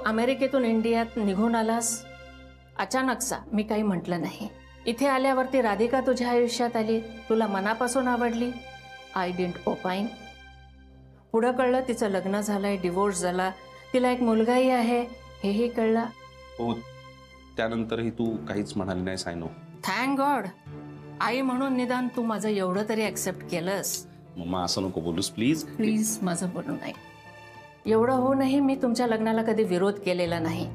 अमेरिकेतून इंडियात निघून आलास अचानकसा, मी काही म्हटलं नाही. इथे आल्यावरती राधिका तुझ्या आयुष्यात आली, तुला मनापासून आवडली. I didn't opine. पुढं कळलं तिचं लग्न झालंय, डिवोर्स झाला, तिला एक मुलगाही आहे, हेही कळलं. हो, त्यानंतरही तू काहीच म्हणाली नाही सायनो. Thank God. आई म्हणून निदान तू माझं एवढं तरी ऍक्सेप्ट केलंस. मम्मा असं नको बोलूस प्लीज. प्लीज माझं बोलू नाही. एवढं होऊनही मी तुमच्या लग्नाला कधी विरोध केलेला नाही.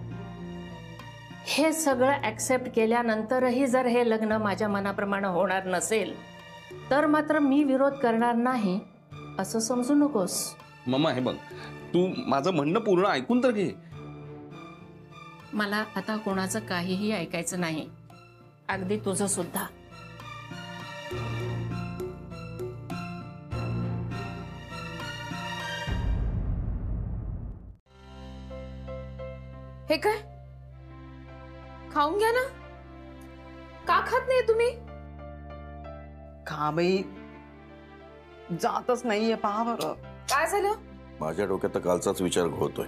हे सगळं ऍक्सेप्ट केल्यानंतरही जर हे लग्न माझ्या मनाप्रमाणे होणार नसेल तर मात्र मी विरोध करणार नाही असं समजू नकोस. मम्मा हे बघ, तू माझं म्हणणं पूर्ण ऐकून तर घे. मला आता कोणाचं काहीही ऐकायचं नाही, अगदी तुझं सुद्धा. हे काय, खाऊन घ्या ना. का खात नाही तुम्ही? का बाई, जातच नाहीये. पहा बरं काय झालं? माझ्या डोक्यात तर कालचाच विचार घोळतोय.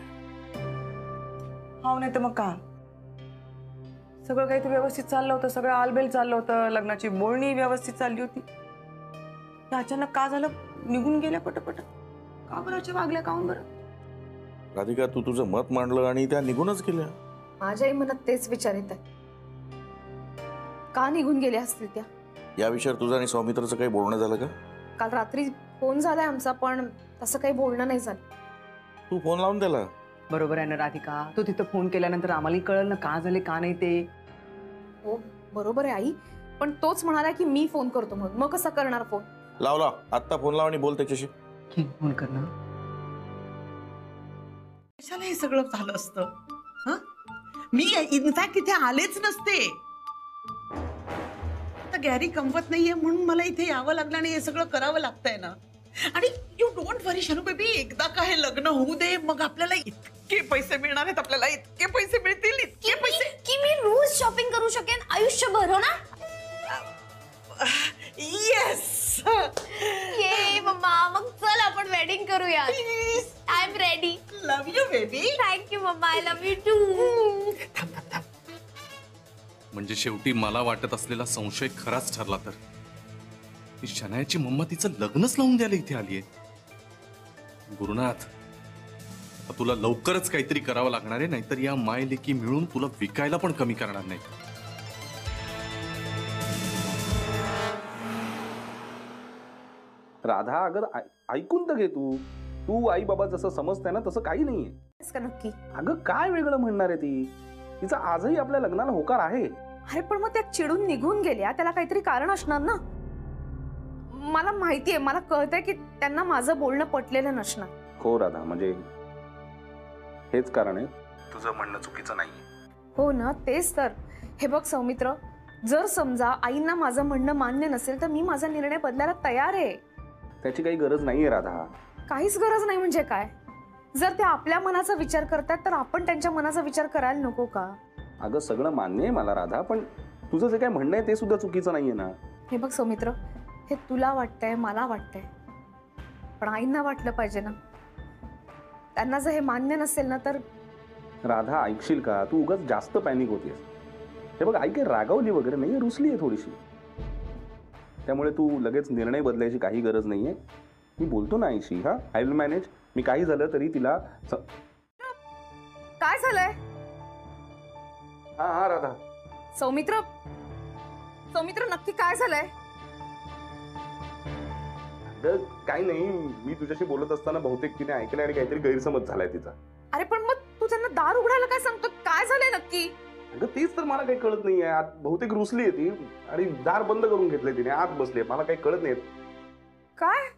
हो, नाही तर मग का? सगळं काही तर व्यवस्थित चाललं होतं, सगळं आलबेल चाललं होतं, लग्नाची बोलणी व्यवस्थित चालली होती. अचानक का झालं? निघून गेल्या पटपट. का बरं वागल्या? काहून बरं? राधिका, तू तुझं मत मांडलं आणि त्या निघूनच गेल्या. माझ्याही मनात तेच विचार येत आहे. का निघून गेल्या असतील त्या? या विषयावर तुझं आणि सौमित्रचं काही बोलणं झालं का? काल रात्री फोन झालाय आमचा, पण तसं काही बोलणं नाही झालं. तू फोन लावून दिला. बरोबर आहे ना राधिका, तू तिथं फोन केल्यानंतर आम्हालाही कळलं ना का झाले का नाही ते. हो बरोबर आहे आई, पण तोच म्हणाला की मी फोन करतो म्हणून. मग कसं करणार फोन? लावला आत्ता फोन लाव आणि बोल त्याच्याशी. फोन करणार. कशाला हे सगळं झालं असतं? मी इनफॅक्ट इथे आलेच नसते. आता गॅरी कमवत नाहीये म्हणून मला इथे यावं लागलं आणि हे सगळं करावं लागतंय ना. आणि you don't worry Shanu baby, एकदा का हे लग्न होऊ दे, मग आपल्याला इतके पैसे मिळणार आहेत, आपल्याला इतके पैसे मिळतील, इतके पैसे की मी रोज शॉपिंग करू शकेन आयुष्यभर. हो ना? येस. ये मम्मा, मग चल आपण वेडिंग करूया. I am ready. Love you baby. Thank you mamma, I love you too. म्हणजे शेवटी मला वाटत असलेला संशय खराच ठरला तर. ही शनायाची मम्मा तिचं लग्नच लावून द्यायला इथे आलीये. गुरुनाथ, आता तुला लवकरच काहीतरी करावं लागणार आहे, नाहीतर या मायलेकी मिळून तुला विकायला पण कमी करणार नाही. राधा, अगं ऐकून तर घे. तू तू आई बाबा जसं समजताय ना तसं काही नाहीये का नक्की? अगं काय वेगळं म्हणणार आहे ती? तिचा आजही आपल्या लग्नाला होकार आहे. अरे पण मग त्या चिडून निघून गेल्या, त्याला काहीतरी कारण असणार ना. मला माहितीये, मला कळतंय की त्यांना माझं बोलणं पटलेलं नसणार. हो राधा, म्हणजे हेच कारण आहे. तुझं म्हणणं चुकीचं नाहीये. हो ना, तेच तर. हे बघ सौमित्र, जर समजा आईंना माझं म्हणणं मान्य नसेल तर मी माझा निर्णय बदलायला तयार आहे. त्याची काही गरज नाहीये राधा. काहीच गरज नाही म्हणजे काय? जर ते आपल्या मनाचा विचार करतात तर आपण त्यांच्या मनाचा विचार करायला नको का? अगं सगळं मान्य आहे मला राधा, पण तुझं जे काय म्हणणं आहे ते सुद्धा चुकीचं नाहीये ना. हे बघ सौमित्र, हे तुला वाटतंय, मला वाटतंय, पण आईंना वाटलं पाहिजे ना. त्यांना जर हे मान्य नसेल ना तर. राधा ऐकशील का? तू उगाच जास्त पॅनिक होतीयस. हे बघ, आई काही रागावली वगैरे नाही, रुसली आहे थोडीशी. त्यामुळे तू लगेच निर्णय बदलायची काही गरज नाहीये. मी बोलतो ना आईशी. हा, आय विल मॅनेज. मी काही झालं तरी तिला. काय झालंय? हा हा राधा. सौमित्र, सौमित्र नक्की काय झालंय? काही नाही, मी तुझ्याशी बोलत असताना बहुतेक तिने ऐकलं आणि काहीतरी गैरसमज झालाय तिचा. अरे पण मग तू त्यांना दार उघडायला काय सांगतो? काय झालंय नक्की? अगं तेच तर मला काही कळत नाहीये. आत बहुतेक रुसली आहे ती आणि दार बंद करून घेतलंय तिने, आत बसली. मला काही कळत नाही. काय?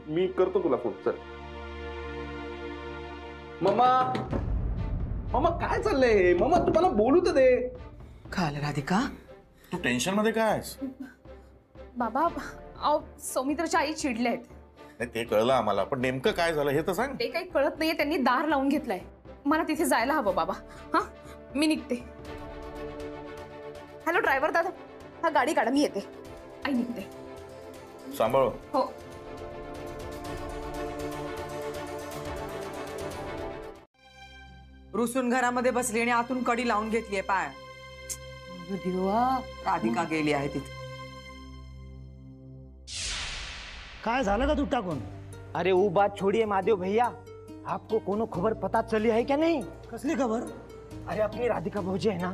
मी करतो तुला फोन. चल मम्मा. मम्मा काय चाललंय? मम्मा तुम्हाला बोलू तर दे. काय आलं राधिका? तू टेन्शन मध्ये काय? बाबा, सौमित्रच्या आई चिडल्या आहेत. नाही ते कळलं आम्हाला, पण नेमकं काय झालं हे तर सांग. ते काही कळत नाहीये, त्यांनी दार लावून घेतलंय. मला तिथे जायला हवं बाबा. हा, मी निघते. हॅलो ड्रायव्हर दादा, हा गाडी काढा, मी येते. आई निघते. सांभाळ. हो. रुसून घरामध्ये बसली आणि आतून कडी लावून घेतलीये पाय. अगं देवा, राधिका गेली आहे तिथे. काय झालं का तू टाकून? अरे वो बात छोड़िए महादेव भैया, आपको कोनो खबर पता चली है क्या नहीं? कसली खबर? अरे अपनी राधिका भौजी है ना,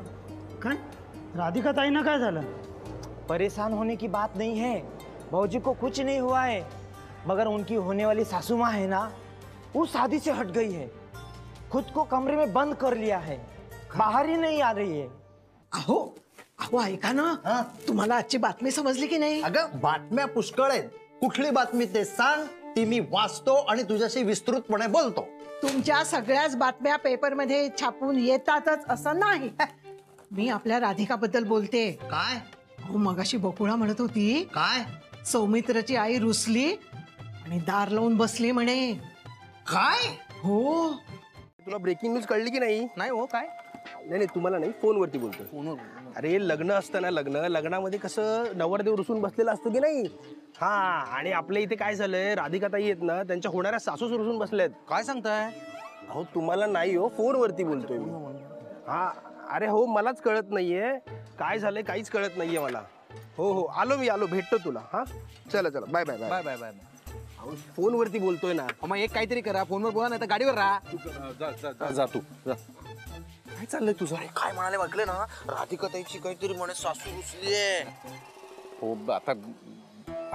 काय राधिका ताईंना काय झालं? परेशान होने की बात नहीं है, भौजी को कुछ नहीं हुआ है, मगर उनकी होने वाली सासू माँ है ना, वो शादी से हट गई है, खुद को कमरे में बंद कर लिया है, बाहर ही नहीं आ रही है. अहो अहो ऐका ना, तुम्हाला आजची बातमी समजली की नाही? अगं बातम्या पुष्कळ आहेत. कुठली बातमी ते सांग, ती मी वाचतो आणि तुझ्याशी विस्तृतपणे बोलतो. तुमच्या सगळ्याच बातम्या पेपरमध्ये छापून येतातच असं नाही. मी आपल्या राधिकाबद्दल बोलते. काय हो, मगाशी बकुळा म्हणत होती काय सौमित्रची आई रुसली आणि दार लावून बसली म्हणे. काय? हो. तुला ब्रेकिंग न्यूज कळली की नाही? नहीं वो काय? नाही तुम्हाला नाही, फोनवरती बोलतो. अरे लग्न असतं ना, लग्नामध्ये कसं नवरदेव रुसून बसलेला असतो की नाही. हा, आणि आपल्या इथे काय झालंय, राधिकाताई आहेत ना, त्यांच्या होणाऱ्या सासूस रुसून बसल्यात. काय सांगताय? अहो तुम्हाला नाही हो, फोनवरती बोलतोय मी. हा अरे हो, मलाच कळत नाहीये काय झालंय, काहीच कळत नाहीये मला. हो हो, आलो मी, आलो, भेटतो तुला. हा चला चला, bye bye bye bye bye. अहो फोनवरती बोलतोय ना. मग एक काहीतरी करा, फोनवर बोला, नाही तर गाडीवर राहा. जा तू जा. काय चाललंय तुझं? काय म्हणाले म्हटले ना, राधिका ताईची काहीतरी म्हणे सासू रुसलीये. हो आता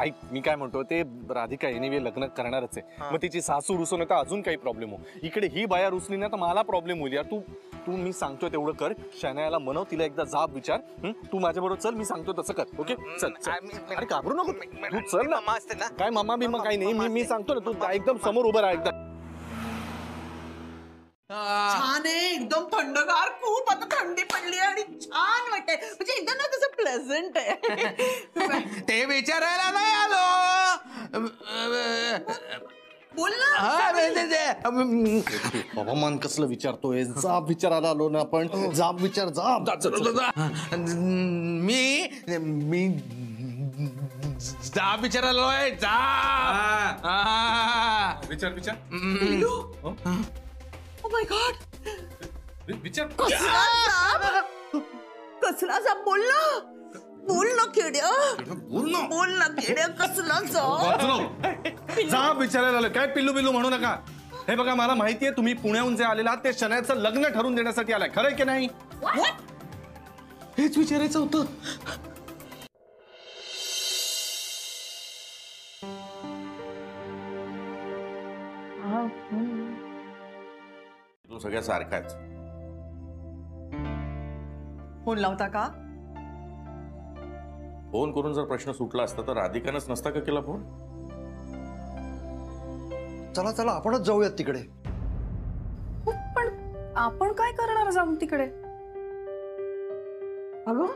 ऐक, मी काय म्हणतो, ते राधिका एनिवे लग्न करणारच आहे, मग तिची सासू रुसून तर अजून काही प्रॉब्लेम हो. इकडे ही बाया रुसली ना तर मला प्रॉब्लेम होईल यार. तू तू मी सांगतोय तेवढं कर, शनायाला मनव, तिला एकदा जाब विचार. तू माझ्या बरोबर चल, मी सांगतो तसं कर. ओके चल. अरे घाबरू नको तू, चल ना. काय मामा बिमा काही नाही, मी सांगतो ना, तू एकदम समोर उभं राहा एकदम. छान आहे, एकदम थंडगार, खूप आता थंडी पडली आणि छान वाटतंय, म्हणजे एकदम ना तसं प्लेझंट आहे. ते विचारायला नाही आलो. बोल ना. हवामान कसलं विचारतोय, जाब विचारायला आलो ना आपण. जाब विचार, जाब. मी जाब विचारायला आलोय. विचार विचार ओ माय गॉड, विचार. कसला जा? बोल ना, बोल ना खेड्या, बोल ना खेड्या, कसला जा? जाब विचारायला आलो. काय पिल्लू बिल्लू म्हणू नका. हे बघा, मला माहितीये तुम्ही पुण्याहून जे आलेला आहात ते शनायाचं लग्न ठरवून देण्यासाठी आलाय, खरंय की नाही? हेच विचारायचं होतं. तू सगळ्या सारखाच. फोन लावता का? फोन करून जर प्रश्न सुटला असता तर राधिकानंच नसता का केला फोन? चला चला, आपणच जाऊयात तिकडे. पण आपण काय करणार जाऊन तिकडे? अगं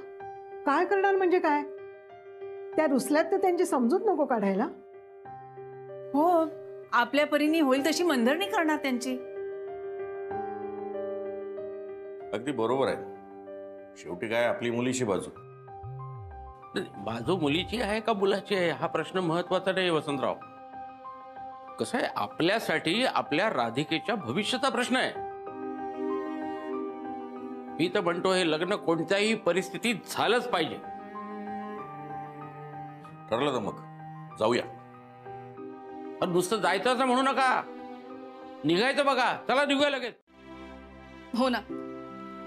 काय करणार म्हणजे काय? त्या रुसल्यात तर त्यांची समजूत नको काढायला. हो, आपल्या परीने होईल तशी मनधरणी करणार त्यांची. अगदी बरोबर आहे. शेवटी काय आपली मुलीची बाजू. बाजू मुलीची आहे का मुलाची आहे हा प्रश्न महत्वाचा नाही वसंतराव. कसं आहे, आपल्यासाठी आपल्या राधिकेच्या भविष्याचा प्रश्न आहे. मी तर म्हणतो हे लग्न कोणत्याही परिस्थितीत झालंच पाहिजे. ठरलं तर मग जाऊया. नुसतं जायचं असं म्हणू नका, निघायचं बघा. चला निघूया लगेच. हो ना,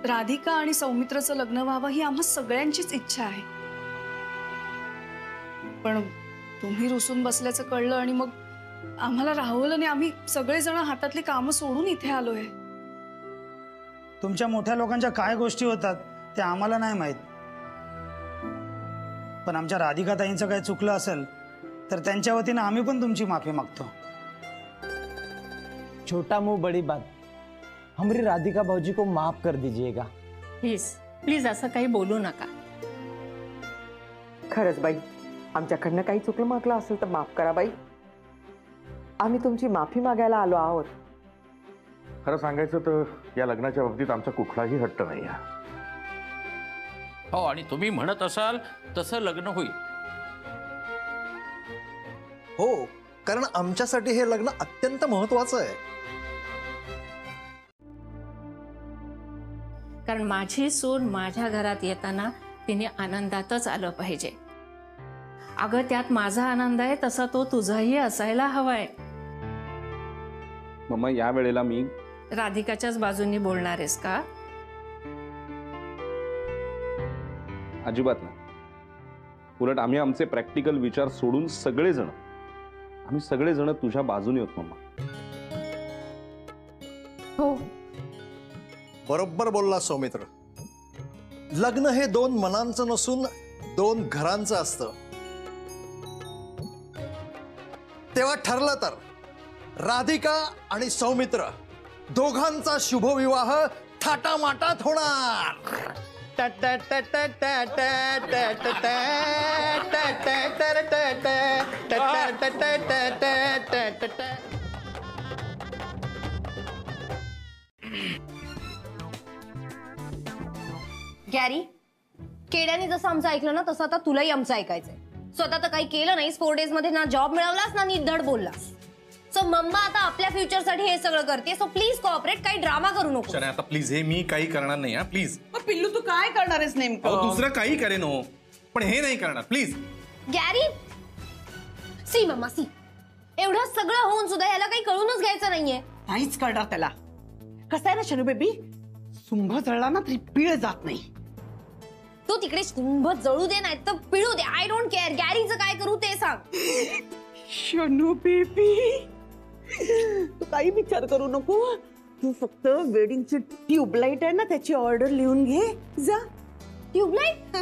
राधिका आणि सौमित्रचं लग्न व्हावं ही आम्हा सगळ्यांचीच इच्छा आहे. पण तुम्ही रुसून बसल्याचं कळलं आणि मग आम्हाला राहवलं नाही. आम्ही सगळेजण हातातली कामं सोडून इथे आलोय. तुमच्या मोठ्या लोकांच्या काय गोष्टी होतात ते आम्हाला नाही माहित, पण आमच्या राधिका ताईंचं काही चुकलं असेल तर त्यांच्या वतीनं आम्ही पण तुमची माफी मागतो. छोटा मुंह बड़ी बात, हमारी राधिका भौजी को माफ कर दीजिएगा. प्लीज प्लीज असं काही बोलू नका. खरंच बाई, आमच्याकडनं काही चुकलं मागलं असेल तर माफ करा बाई. आम्ही तुमची माफी मागायला आलो आहोत. खरं सांगायचं तर या लग्नाच्या बाबतीत आमचा कुठलाही हट्ट नाही आहे. हो, आणि तुम्ही म्हणत असाल तसं लग्न होईल. हो, कारण आमच्यासाठी हे लग्न अत्यंत महत्वाचं आहे. कारण माझी सून माझ्या घरात येताना तिने आनंदातच आलं पाहिजे. अगं त्यात माझा आनंद आहे तसा तो तुझाही असायला हवाय. मम्मा या वेळेला मी राधिकाच्याच बाजूनी बोलणार आहेस का? अजिबात नाही. उलट आम्ही आमचे प्रॅक्टिकल विचार सोडून सगळेजण तुझ्या बाजूने होत मम्मा. हो बरोबर बोलला सौमित्र. लग्न हे 2 मनांचं नसून 2 घरांचं असतं. तेव्हा ठरलं तर राधिका आणि सौमित्र दोघांचा शुभविवाह थाटामाटात होणार. गॅरी, केड्याने जसं आमचं ऐकलं ना तसं आता तुलाही आमचं ऐकायचंय. स्वतः तर काही केलं नाहीस. 4 days मध्ये ना जॉब मिळवलास ना नीट धड बोललास. सो मम्मा आता आपल्या फ्युचर साठी हे सगळं करते. सो प्लीज कोऑपरेट, काही ड्रामा करू नको. शनाया आता प्लीज, हे मी काही करणार नाही. प्लीज पिल्लू तू काय करणार आहेस नेमकं? दुसरं काही करेन हो, पण हे नाही करणार please. Gary see mamma see, एवढं सगळं होऊन सुद्धा ह्याला काही कळूनच घ्यायचं नाहीये. नाहीच करणार त्याला. कसं आहे ना शनू बेबी, सुंभ जळला ना तरी पीळ जात नाही. तू तिकडे शुंभ जळू दे नाही तर पिळू दे, आय डोंट केअर. गॅरीचं काय करू ते सांग. शनू बेबी तू काही विचार करू नको. तू फक्त वेडिंगची ट्यूबलाइट आहे ना त्याची ऑर्डर लिहून घे जा. Tube light?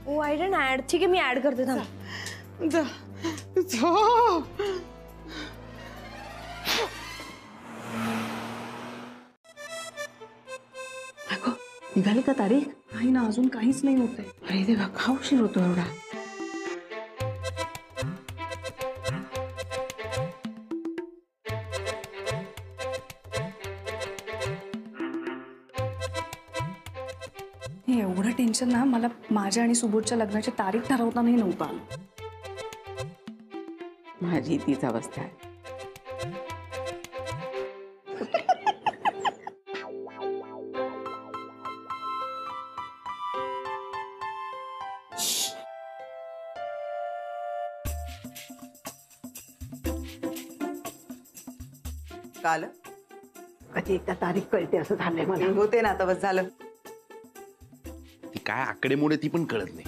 Oh I don't add. ठीक आहे मी ऍड करते थांब. जा जा. निघाली का तारीख? नाही ना अजून काहीच नाही होत आहे. अरे देवा का उशीर होतो एवढा. एवढं टेन्शन ना मला माझ्या आणि सुबोधच्या लग्नाची तारीख ठरवतानाही नव्हतं आलं. माझी तीच अवस्था आहे. काल कधी एकदा तारीख कळते असं झालंय मला. होते ना आता बस झालं. ती काय आकडेमोडे ती पण कळत नाही.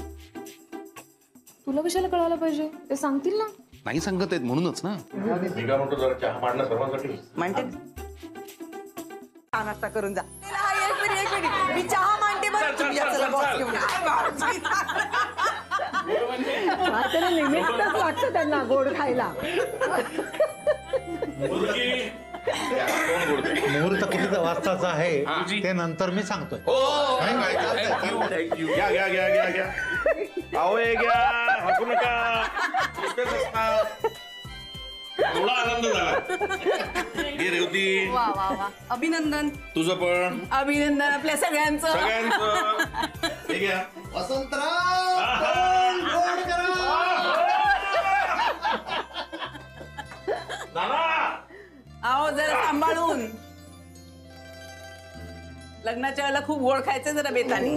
तुला कशाला कळायला पाहिजे? ते सांगतील ना. नाही सांगत आहेत म्हणूनच ना. जरा चहा मांडणं सर्वांसाठी म्हणते नाश्ता करून जा. मी चहा मांडते बरं. तुम्ही याचं बॉक्स घेऊन या. निमित्तच वाटतं त्यांना गोड खायला. मुहूर्त किती वाजताचा आहे ते नंतर मी सांगतोय. घ्या घ्या घ्या घ्या घ्या. आवय घ्या, हसू नका. एवढा आनंद झाला. घे रेवती. वा वा वा, अभिनंदन. तुझं पण अभिनंदन आपल्या सगळ्यांचं. हे घ्या. वसंतराव गोड करा. आओ जरा सांभाळून. लग्नाच्या वेळेला खूप गोड खायचं जरा बेताने.